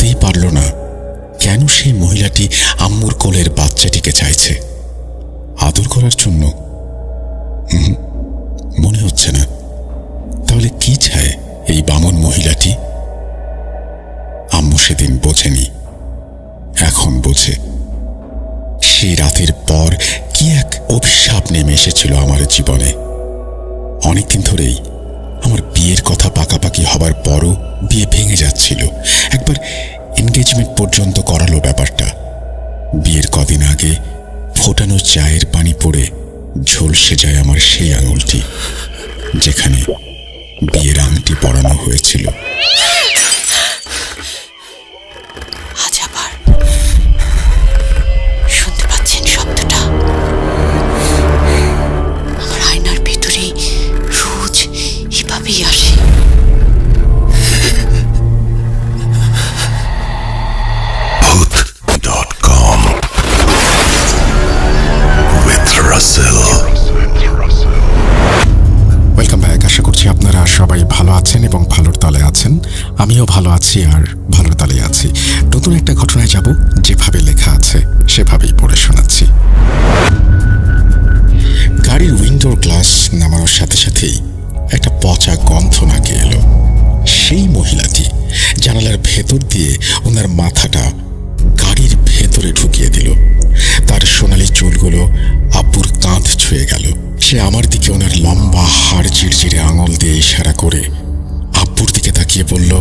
বুঝতেই পারল না কেন সেই মহিলাটি আম্মুর কোলের বাচ্চাটিকে চাইছে। আদর করার জন্য? মনে হচ্ছে না। তাহলে কি চায় এই বামন মহিলাটি? আম্মু সেদিন বোঝেনি, এখন বোঝে। সেই রাতের পর কি এক অভিশাপ নেমে এসেছিল আমার জীবনে। অনেকদিন ধরেই আমার বিয়ের কথা পাকাপাকি হবার পরও বিয়ে ভেঙে যাচ্ছিল। একবার এনগেজমেন্ট পর্যন্ত করালো ব্যাপারটা। বিয়ের কদিন আগে ফোটানো চায়ের পানি পড়ে ঝলসে যায় আমার সেই আঙুলটি, যেখানে বিয়ের আংটি পরানো হয়েছিল। আজ আবার শুনতে পাচ্ছেন শব্দটা? আমার আয়নার ভিতরে রোজ এভাবেই আসে। Booth.com with Russell. Welcome back. আশা করছি আপনারা সবাই ভালো আছেন এবং ভালোর তলে আছেন। আমিও ভালো আছি আর ভালোর তলে আছি। নতুন একটা ঘটনায় যাব, যেভাবে লেখা আছে সেভাবেই পড়ে শোনাচ্ছি। গাড়ির উইন্ডোর গ্লাস নামানোর সাথে সাথেই একটা পচা গন্ধ নাকে এলো। সেই মহিলাটি জানালার ভেতর দিয়ে ওনার মাথাটা গাড়ির ভেতরে ঢুকিয়ে দিল। তার সোনালি চুলগুলো আব্বুর কাঁধ ছুঁয়ে গেল। সে আমার দিকে ওনার লম্বা হাড় চিড়চিড়ে আঙুল দিয়ে ইশারা করে আব্বুর দিকে তাকিয়ে বলল,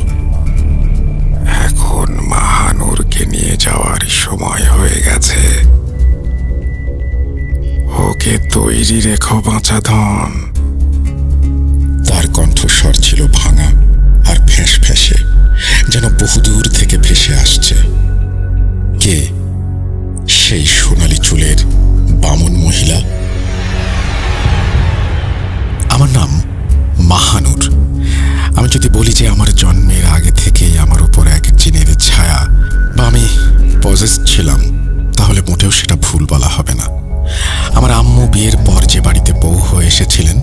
এখন মাহানুরকে নিয়ে যাওয়ার সময় হয়ে গেছে। ওকে তৈরি রেখো বাঁচা ধন। তার কণ্ঠস্বর ছিল ভাঙা আর ফ্যাঁস ফ্যাঁসে, যেন বহুদূর থেকে ভেসে আসছে। কে সেই সোনালি চুলের বামন মহিলা? আমার নাম মাহানুর। আমি যদি বলি যে আমার জন্মের আগে থেকেই আমার উপর এক জিনের ছায়া বা আমি পজেসড ছিলাম, তাহলে মোটেও সেটা ভুল বলা হবে না। আমার আম্মু বিয়ের পর যে বাড়িতে বউ হয়ে এসেছিলেন,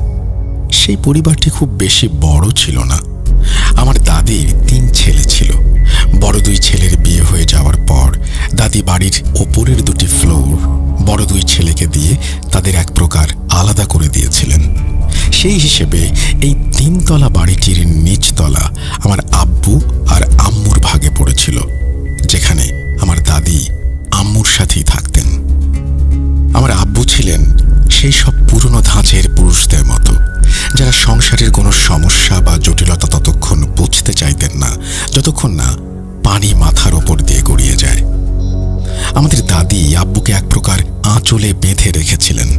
সেই পরিবারটি খুব বেশি বড় ছিল না। আমার দাদির 3 ছেলে ছিল। বড় 2 ছেলের বিয়ে হয়ে যাওয়ার পর দাদি বাড়ির ওপরের 2টি ফ্লোর বড় 2 ছেলেকে দিয়ে তাদের এক প্রকার আলাদা করে দিয়েছিলেন। সেই হিসেবে এই 3 তলা বাড়িটির নিচতলা আমার আব্বু আর আম্মুর ভাগে পড়েছিল, যেখানে আমার দাদি আম্মুর সাথেই থাকতেন। আমার আব্বু ছিলেন সেই সব পুরনো ধাঁচের পুরুষদের মতো, যারা সংসারের কোনো সমস্যা বা জটিলতা ততক্ষণ বুঝতে চাইতেন না যতক্ষণ না পানি মাথার ওপর দিয়ে গড়িয়ে যায়। আমাদের দাদি আব্বুকে এক প্রকার আঁচলে বেঁধে রেখেছিলেন।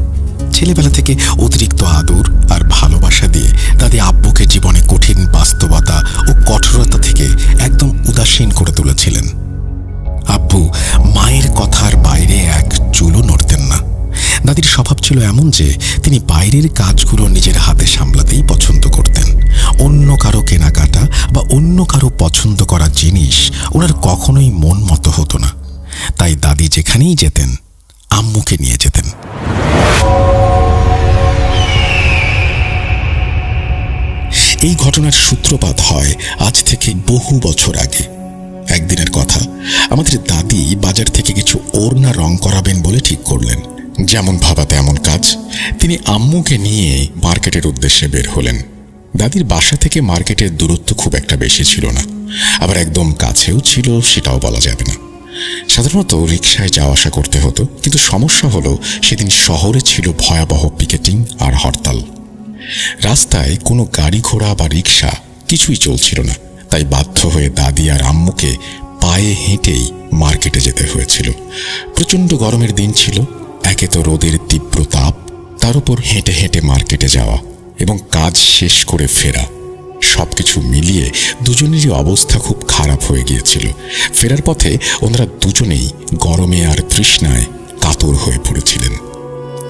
ছেলেবেলা থেকে অতিরিক্ত আদর আর ভালোবাসা দিয়ে দাদি আব্বুকে জীবনে কঠিন বাস্তবতা ও কঠোরতা থেকে একদম উদাসীন করে তুলেছিলেন। আব্বু মায়ের কথার বাইরে এক চুলও নড়তেন না। দাদির স্বভাব ছিল এমন যে তিনি বাইরের কাজগুলো নিজের হাতে সামলাতেই পছন্দ করতেন। অন্য কারো কেনাকাটা বা অন্য কারো পছন্দ করা জিনিস ওনার কখনোই মন মতো হতো না। তাই দাদি যেখানেই যেতেন আম্মুকে নিয়ে যেতেন। এই ঘটনার সূত্রপাত হয় আজ থেকে বহু বছর আগে। একদিনের কথা, আমাদের দাদি বাজার থেকে কিছু ওড়না রং করাবেন বলে ঠিক করলেন। যেমন ভাবা তেমন কাজ। তিনি আম্মুকে নিয়ে মার্কেটের উদ্দেশ্যে বের হলেন। দাদির বাসা থেকে মার্কেটের দূরত্ব খুব একটা বেশি ছিল না, আবার একদম কাছেও ছিল সেটাও বলা যাবে না। সাধারণত রিকশায় যাওয়া আসা করতে হতো, কিন্তু সমস্যা হলো সেদিন শহরে ছিল ভয়াবহ পিকেটিং আর হরতাল। রাস্তায় কোনো গাড়ি ঘোড়া বা রিকশা কিছুই চলছিল না। তাই বাধ্য হয়ে দাদি আর আম্মুকে পায়ে হেঁটেই মার্কেটে যেতে হয়েছিল। প্রচণ্ড গরমের দিন ছিল। একে তো রোদের তীব্র তাপ, তার উপর হেঁটে হেঁটে মার্কেটে যাওয়া এবং কাজ শেষ করে ফেরা, সবকিছু মিলিয়ে দুজনেরই অবস্থা খুব খারাপ হয়ে গিয়েছিল। ফেরার পথে ওনারা দুজনেই গরমে আর তৃষ্ণায় কাতর হয়ে পড়েছিলেন।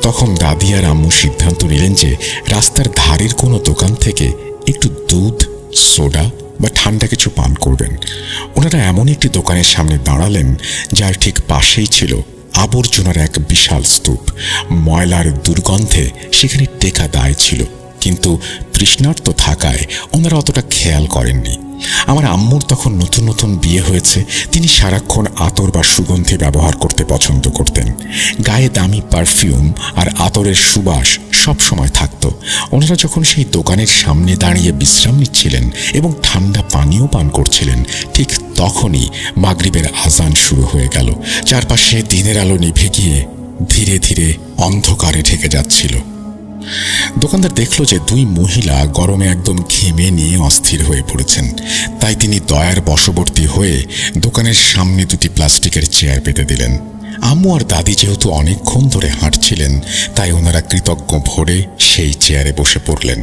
তখন দাদি আর আম্মু সিদ্ধান্ত নিলেন যে রাস্তার ধারের কোনো দোকান থেকে একটু দুধ, সোডা বা ঠান্ডা কিছু পান করবেন। ওনারা এমন একটি দোকানের সামনে দাঁড়ালেন যার ঠিক পাশেই ছিল আবর্জনার এক বিশাল স্তূপ। ময়লার দুর্গন্ধে সেখানে টেকা দায় ছিল, কিন্তু তৃষ্ণার্ত থাকায় ওনারা অতটা খেয়াল করেননি। আমার আম্মুর তখন নতুন নতুন বিয়ে হয়েছে। তিনি সারাক্ষণ আতর বা সুগন্ধি ব্যবহার করতে পছন্দ করতেন। গায়ে দামি পারফিউম আর আতরের সুবাস সব সময় থাকতো। ওনারা যখন সেই দোকানের সামনে দাঁড়িয়ে বিশ্রাম নিচ্ছিলেন এবং ঠান্ডা পানীয় পান করছিলেন, ঠিক তখনই মাগরিবের আজান শুরু হয়ে গেল। চারপাশে দিনের আলো নিভে গিয়ে ধীরে ধীরে অন্ধকারে ঢেকে যাচ্ছিল। দোকানদার দেখল যে দুই মহিলা গরমে একদম ঘেমে নিয়ে অস্থির হয়ে পড়েছেন। তাই তিনি দয়ার বশবর্তী হয়ে দোকানের সামনে দুটি প্লাস্টিকের চেয়ার পেতে দিলেন। আম্মু আর দাদি যেহেতু অনেকক্ষণ ধরে হাঁটছিলেন, তাই ওনারা কৃতজ্ঞ ভরে সেই চেয়ারে বসে পড়লেন।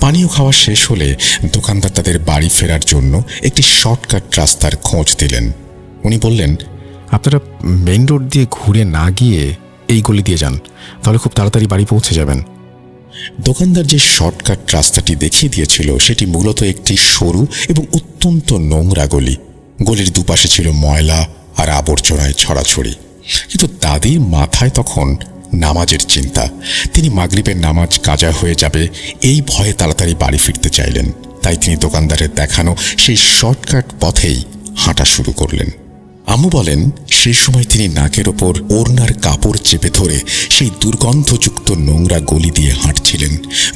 পানীয় খাওয়া শেষ হলে দোকানদার তাদের বাড়ি ফেরার জন্য একটি শর্টকাট রাস্তার খোঁজ দিলেন। উনি বললেন, আপনারা মেইন রোড দিয়ে ঘুরে না গিয়ে এই গলি দিয়ে যান, তাহলে খুব তাড়াতাড়ি বাড়ি পৌঁছে যাবেন। দোকানদার যে শর্টকাট রাস্তাটি দেখিয়ে দিয়েছিল সেটি মূলত একটি সরু এবং অত্যন্ত নোংরা গলি। গলির দুপাশে ছিল ময়লা আর আবর্জনায় ছড়াছড়ি। কিন্তু দাদির মাথায় তখন নামাজের চিন্তা। তিনি মাগরিবের নামাজ কাজা হয়ে যাবে এই ভয়ে তাড়াতাড়ি বাড়ি ফিরতে চাইলেন। তাই তিনি দোকানদারের দেখানো সেই শর্টকাট পথেই হাঁটা শুরু করলেন। আম্মু বলেন, সেই সময় তিনি নাকের ওপর ওড়নার কাপড় চেপে ধরে সেই দুর্গন্ধযুক্ত নোংরা গলি দিয়ে হাঁটছিলেন।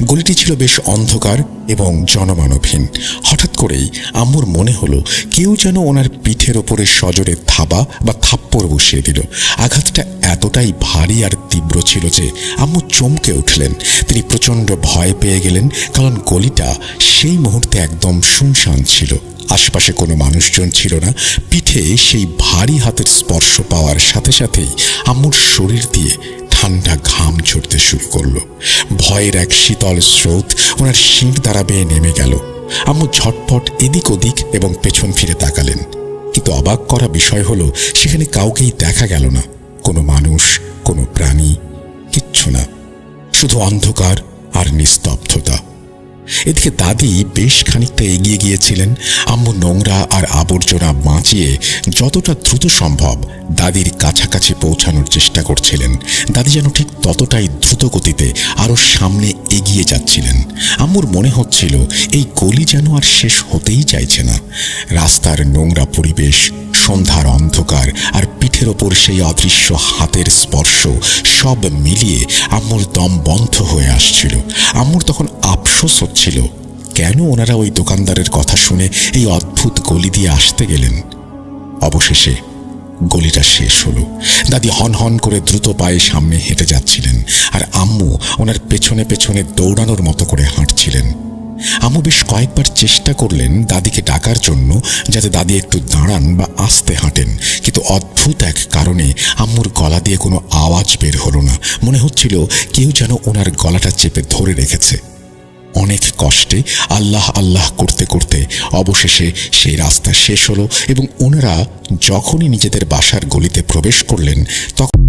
গলিটি ছিল বেশ অন্ধকার এবং জনমানবহীন। হঠাৎ করেই আম্মুর মনে হলো কেউ যেন ওনার পিঠের ওপরে সজোরে থাবা বা থাপ্পড় বসিয়ে দিল। আঘাতটা এতটাই ভারী আর তীব্র ছিল যে আম্মু চমকে উঠলেন। তিনি প্রচণ্ড ভয় পেয়ে গেলেন, কারণ গলিটা সেই মুহূর্তে একদম শুনশান ছিল। আশপাশে কোনো মানুষজন ছিল না। পিঠে সেই ভারী হাতের স্পর্শ পাওয়ার সাথে সাথেই আম্মুর শরীর দিয়ে ঠান্ডা ঘাম ঝরতে শুরু করলো। ভয়ের এক শীতল স্রোত ওনার শির দ্বারা বেয়ে নেমে গেল। আম্মু ঝটপট এদিক ওদিক এবং পেছন ফিরে তাকালেন, কিন্তু অবাক করা বিষয় হলো সেখানে কাউকেই দেখা গেল না। কোনো মানুষ, কোনো প্রাণী, কিচ্ছু না, শুধু অন্ধকার আর নিস্তব্ধতা। এদিকে দাদি বেশ খানিকটা এগিয়ে গিয়েছিলেন। আম্মু নোংরা আর আবর্জনা বাঁচিয়ে যতটা দ্রুত সম্ভব দাদির কাছাকাছি পৌঁছানোর চেষ্টা করছিলেন। দাদি যেন ঠিক ততটাই দ্রুত গতিতে আরও সামনে এগিয়ে যাচ্ছিলেন। আম্মুর মনে হচ্ছিল এই গলি যেন আর শেষ হতেই চাইছে না। রাস্তার নোংরা পরিবেশ, সন্ধ্যার অন্ধকার আর পিঠের ওপর সেই অদৃশ্য হাতের স্পর্শ সব মিলিয়ে আম্মুর দম বন্ধ হয়ে আসছিল। আম্মুর তখন আফসোস হচ্ছিল, কেন ওনারা ওই দোকানদারের কথা শুনে এই অদ্ভুত গলি দিয়ে আসতে গেলেন। অবশেষে গলিটা শেষ হলো। দাদি হন হন করে দ্রুত পায়ে সামনে হেঁটে যাচ্ছিলেন, আর আম্মু ওনার পেছনে পেছনে দৌড়ানোর মতো করে হাঁটছিলেন। আম্মু বেশ কয়েকবার চেষ্টা করলেন দাদিকে ডাকার জন্য, যাতে দাদি একটু দাঁড়ান বা আস্তে হাঁটেন, কিন্তু অদ্ভুত এক কারণে আম্মুর গলা দিয়ে কোনো আওয়াজ বের হলো না। মনে হচ্ছিল কেউ যেন ওনার গলাটা চেপে ধরে রেখেছে। অনেক কষ্টে আল্লাহ আল্লাহ করতে করতে অবশেষে সেই রাস্তা শেষ হলো এবং ওনারা যখনই নিজেদের বাসার গলিতে প্রবেশ করলেন তখন